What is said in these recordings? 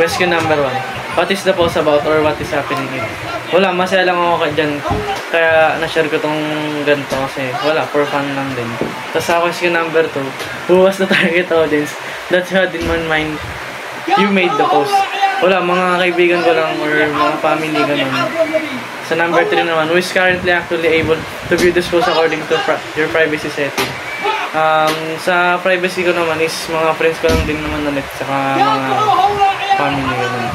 Question number 1. What is the post about or what is happening here? Wala, masaya lang ako dyan. Kaya na-share ko tong ganito kasi wala, for fun lang din. Tapos sa question number 2, who was the target audience that you had in mind you made the post? Wala, mga kaibigan ko lang or mga family ganun. Sa number 3 naman, who is currently actually able to view this post according to your privacy setting? Sa privacy ko naman is mga friends ko lang din naman ulit, saka mga family ganun.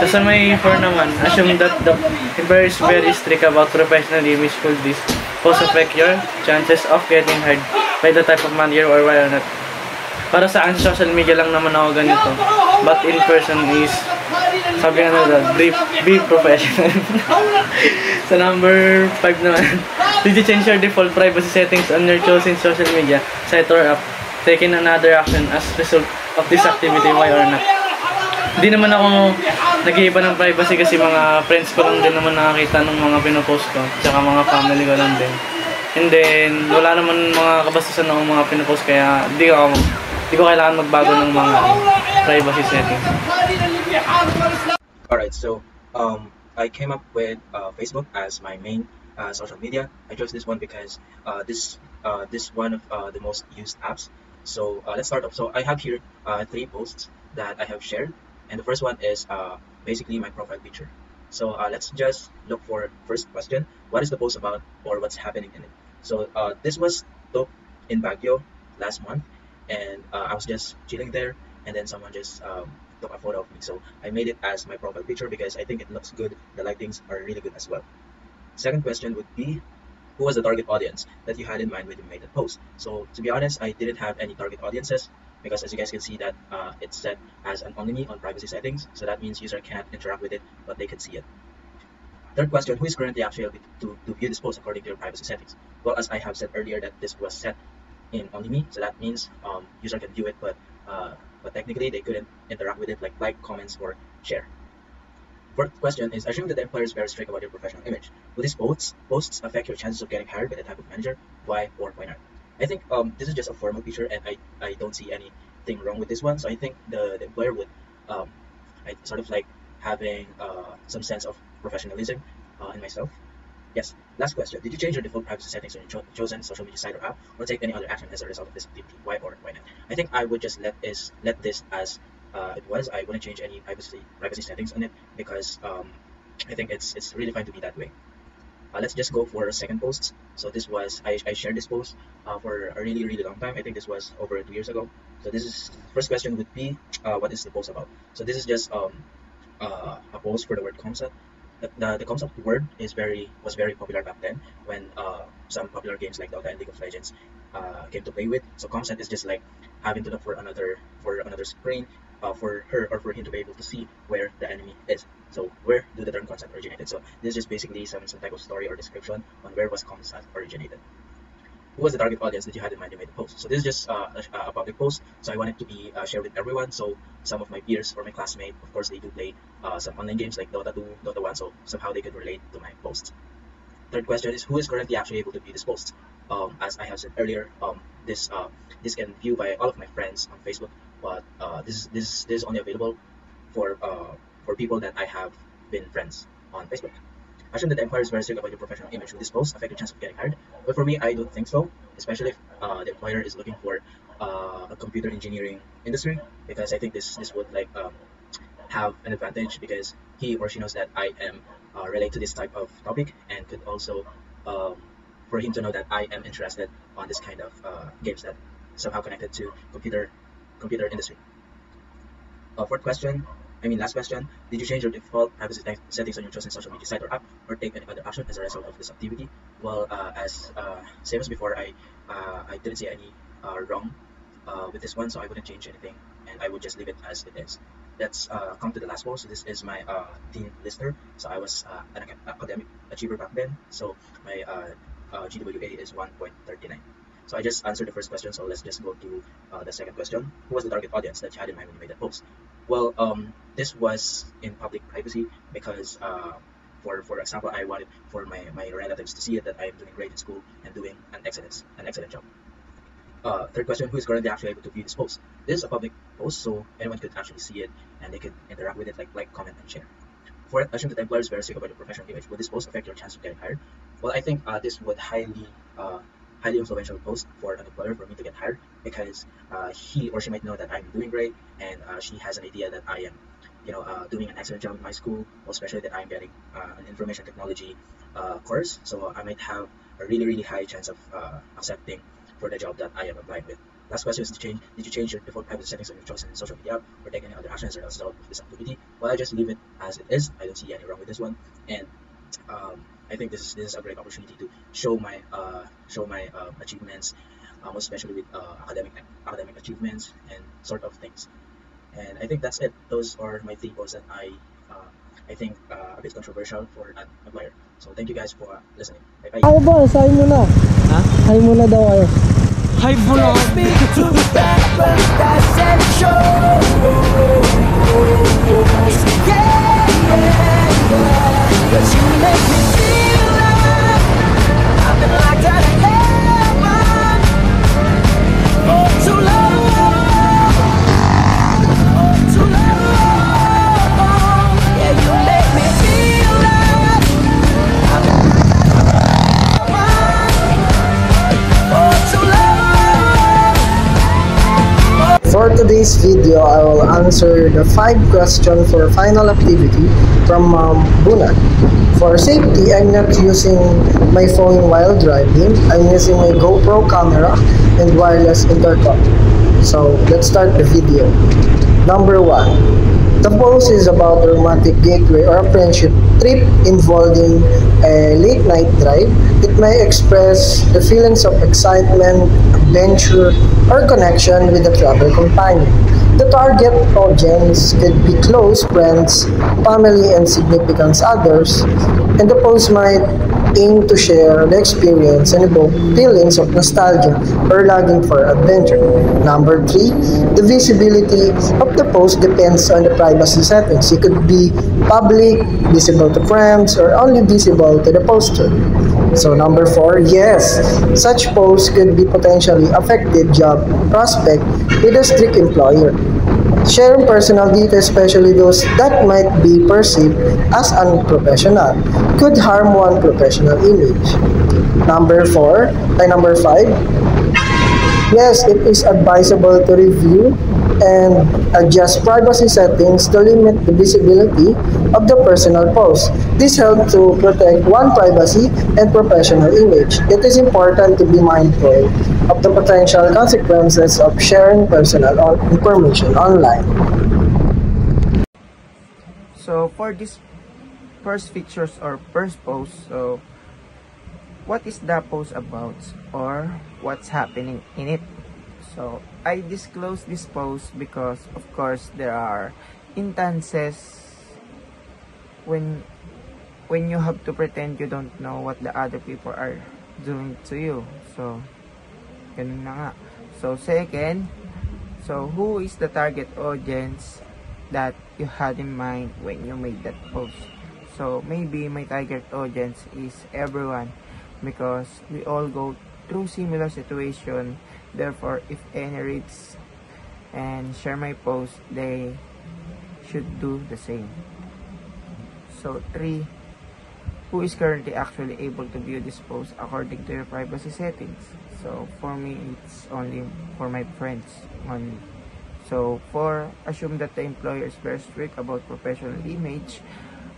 So sa may 4 naman, assume that the employer is very strict about professional image. Could this post affect your chances of getting hired by the type of manager or why or not? Para sa akin, social media lang naman ako ganito. But in person is, sabi nga na, be professional. Sa number 5 naman, did you change your default privacy settings on your chosen social media site or app, taking another action as result of this activity, why or not? Hindi naman ako nag-iiba ng privacy kasi mga friends ko lang din naman nakakita ng mga pinopost ko, tsaka mga family ko lang din. And then, wala naman mga kabastusan ng mga pinopost, kaya hindi ko kailangan magbago ng mga privacy settings. Alright, so I came up with Facebook as my main social media. I chose this one because this one of the most used apps. So let's start off. So I have here 3 posts that I have shared, and the first one is basically my profile picture. So let's just look for first question. What is the post about, or what's happening in it? So this was took in Baguio last month, and I was just chilling there, and then someone just took a photo of me. So I made it as my profile picture because I think it looks good. The lightings are really good as well. Second question would be, who was the target audience that you had in mind when you made the post? So to be honest, I didn't have any target audiences because as you guys can see that it's set as an only me on privacy settings. So that means user can't interact with it, but they can see it. Third question, who is currently actually able to view this post according to your privacy settings? Well, as I have said earlier, that this was set in only me, so that means user can view it, but technically they couldn't interact with it like comments or share. Fourth question is, assume that the employer is very strict about your professional image. Will these posts affect your chances of getting hired by the type of manager? Why or why not? I think this is just a formal picture, and I don't see anything wrong with this one. So I think the employer would sort of like having some sense of professionalism in myself. Yes. Last question. Did you change your default privacy settings on your chosen social media site or app, or take any other action as a result of this activity? Why or why not? I think I would just let this as it was. I wouldn't change any privacy settings on it because I think it's really fine to be that way. Let's just go for second posts. So this was I shared this post for a really long time. I think this was over 2 years ago. So this is first question would be what is the post about? So this is just a post for the word concept. The concept word was very popular back then when some popular games like Dota and League of Legends came to play with. So concept is just like having to look for another screen for her or for him to be able to see where the enemy is. So where do the term concept originated? So this is just basically some type of story or description on where was concept originated. Who was the target audience that you had in mind to make the post? So this is just a public post, so I wanted to be shared with everyone. So some of my peers or my classmates, of course, they do play some online games like Dota 2, Dota 1, so somehow they could relate to my posts. Third question is, who is currently actually able to view this post? As I have said earlier, this can view by all of my friends on Facebook, but this is only available for people that I have been friends on Facebook. Assume that the employer is very strict about your professional image. Will this post affect your chance of getting hired? But for me, I don't think so, especially if the employer is looking for a computer engineering industry, because I think this would like have an advantage because he or she knows that I am relate to this type of topic, and could also for him to know that I am interested on this kind of games that somehow connected to computer industry. Last question, did you change your default privacy settings on your chosen social media site or app, or take any other action as a result of this activity? Well, as same as before, I didn't see any wrong with this one, so I wouldn't change anything, and I would just leave it as it is. Let's come to the last post. So this is my teen lister. So I was an academic achiever back then, so my GWA is 1.39. So I just answered the first question, so let's just go to the second question. Who was the target audience that you had in mind when you made that post? Well, this was in public privacy because for example, I wanted for my relatives to see it that I am doing great in school and doing an excellent job. Third question, who is currently actually able to view this post? This is a public post so anyone could actually see it and they could interact with it, like, comment, and share. Fourth, assume that the employer is very sick about your professional image. Would this post affect your chance of getting hired? Well, I think this would highly influential post for an employer for me to get hired because he or she might know that I'm doing great, and she has an idea that I am, doing an excellent job in my school, especially that I'm getting an information technology course. So I might have a really, really high chance of accepting for the job that I am applying with. Last question is, did you change your default privacy settings on your chosen social media app or take any other actions as a result of this activity? Well, I just leave it as it is. I don't see any wrong with this one, and I think this is a great opportunity to show my achievements, most especially with academic achievements and sort of things. And I think that's it. Those are my three posts that I think a bit controversial for an employer. So thank you guys for listening. Bye bye. Ako boss, hi muna. Ha? Hi muna daw kayo. Hi, bro! For today's video, I will answer the 5 questions for final activity from Buna. For safety, I'm not using my phone while driving. I'm using my GoPro camera and wireless intercom. So let's start the video. Number 1. The post is about a romantic gateway or a friendship trip involving a late night drive. It may express the feelings of excitement, adventure, or connection with a travel companion. The target audience could be close friends, family, and significant others, and the post might aim to share the experience and evoke feelings of nostalgia or longing for adventure. Number 3, the visibility of the post depends on the privacy settings. It could be public, visible to friends, or only visible to the poster. So number 4, yes, such posts could be potentially affected job prospect with a strict employer. Sharing personal details, especially those that might be perceived as unprofessional, could harm one's professional image. Number 5, yes, it is advisable to review and adjust privacy settings to limit the visibility of the personal post. This helps to protect one's privacy and professional image. It is important to be mindful of the potential consequences of sharing personal information online. So for this first pictures or first post, so what is the post about or what's happening in it? So I disclose this post because of course there are instances when you have to pretend you don't know what the other people are doing to you. So ganun na nga. So second, so who is the target audience that you had in mind when you made that post? So maybe my target audience is everyone because we all go through similar situation. Therefore, if any reads and share my post, they should do the same. So 3, who is currently actually able to view this post according to your privacy settings? So for me, it's only for my friends only. So 4, assume that the employer is very strict about professional image.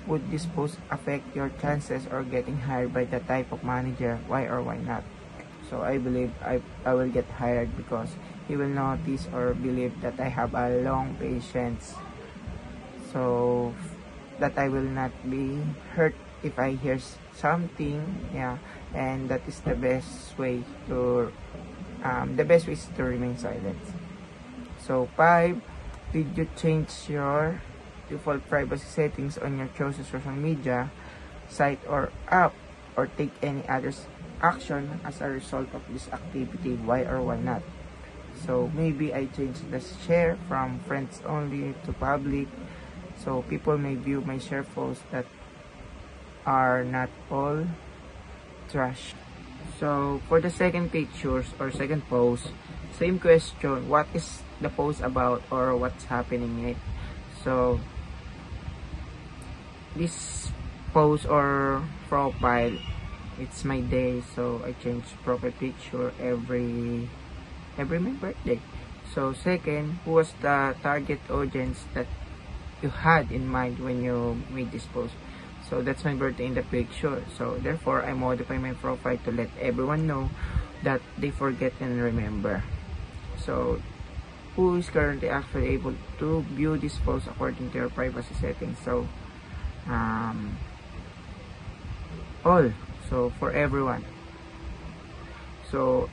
Would this post affect your chances or getting hired by the type of manager? Why or why not? So I believe I will get hired because he will notice or believe that I have a long patience. So that I will not be hurt if I hear something, yeah, and that is the best way to is to remain silent. So 5, did you change your default privacy settings on your chosen social media site or app or take any other action as a result of this activity? Why or why not? So maybe I changed the share from friends only to public, so people may view my share posts that are not all trash. So for the second pictures or second post, same question, what is the post about or what's happening in it. So this post or profile, it's my day, so I change profile picture every my birthday. So second, who was the target audience that you had in mind when you made this post? So that's my birthday in the picture, so therefore I modify my profile to let everyone know that they forget and remember. So who is currently actually able to view this post according to your privacy settings? So all, so for everyone. So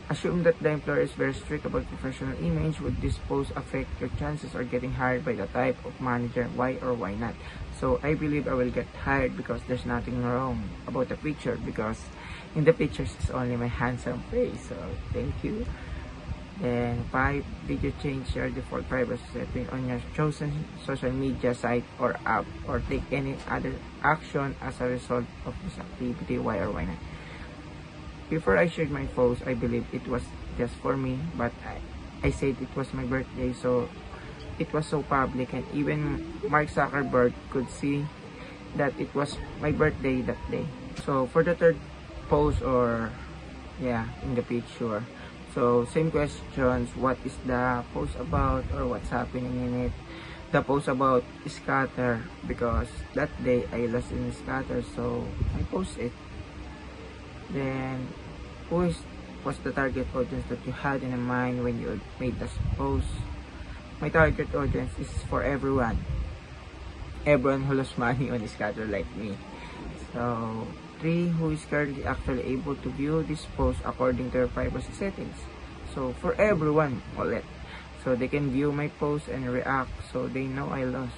assume that the employer is very strict about professional image. Would this post affect your chances of getting hired by the type of manager? Why or why not? So I believe I will get hired because there's nothing wrong about the picture, because in the pictures it's only my handsome face. So thank you. Then 5, did you change your default privacy setting on your chosen social media site or app, or take any other action as a result of this activity? Why or why not? Before I shared my post, I believe it was just for me, but I said it was my birthday, so it was so public, and even Mark Zuckerberg could see that it was my birthday that day. So for the third post, or yeah, in the picture, so same questions, what is the post about or what's happening in it? The post about scatter, because that day I lost in scatter, so I post it. Then who was the target audience that you had in mind when you made this post? My target audience is for everyone who lost money on scatter like me. So 3, who is currently actually able to view this post according to your privacy settings? So for everyone ulit, so they can view my post and react, so they know I lost.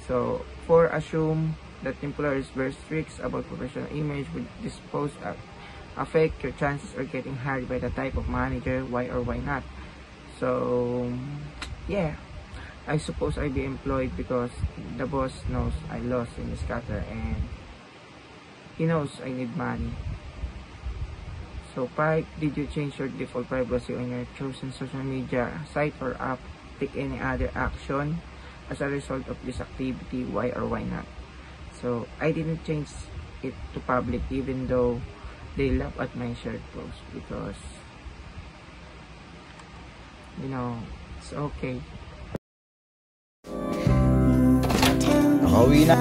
So 4, assume that employer is very strict about professional image. Would this post affect your chances of getting hired by the type of manager? Why or why not? So yeah, I suppose I'll be employed because the boss knows I lost in the scatter and he knows I need money. So 5, did you change your default privacy on your chosen social media site or app? Take any other action as a result of this activity? Why or why not? So I didn't change it to public, even though they laugh at my shared post, because you know, it's okay. Nakauwi na.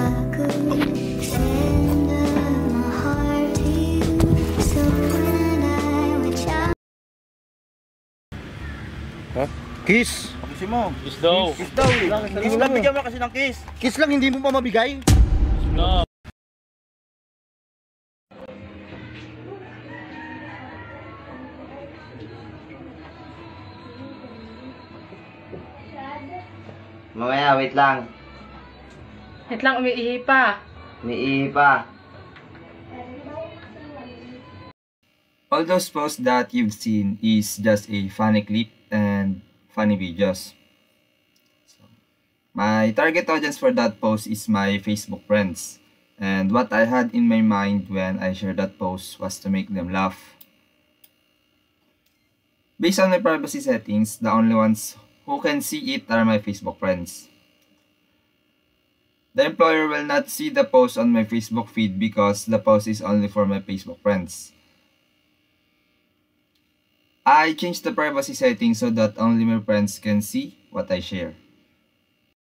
Ha? Kiss! Kasi mo. Kiss daw. Kiss daw eh. Kiss lang, bigyan mo kasi ng kiss. Kiss lang, hindi mo pa mabigay. No. Mamaya, wait lang. Wait lang, umiihi pa. Umiihi pa. All those posts that you've seen is just a funny clip and funny videos. My target audience for that post is my Facebook friends. And what I had in my mind when I shared that post was to make them laugh. Based on my privacy settings, the only ones who can see it are my Facebook friends. The employer will not see the post on my Facebook feed because the post is only for my Facebook friends. I changed the privacy settings so that only my friends can see what I share.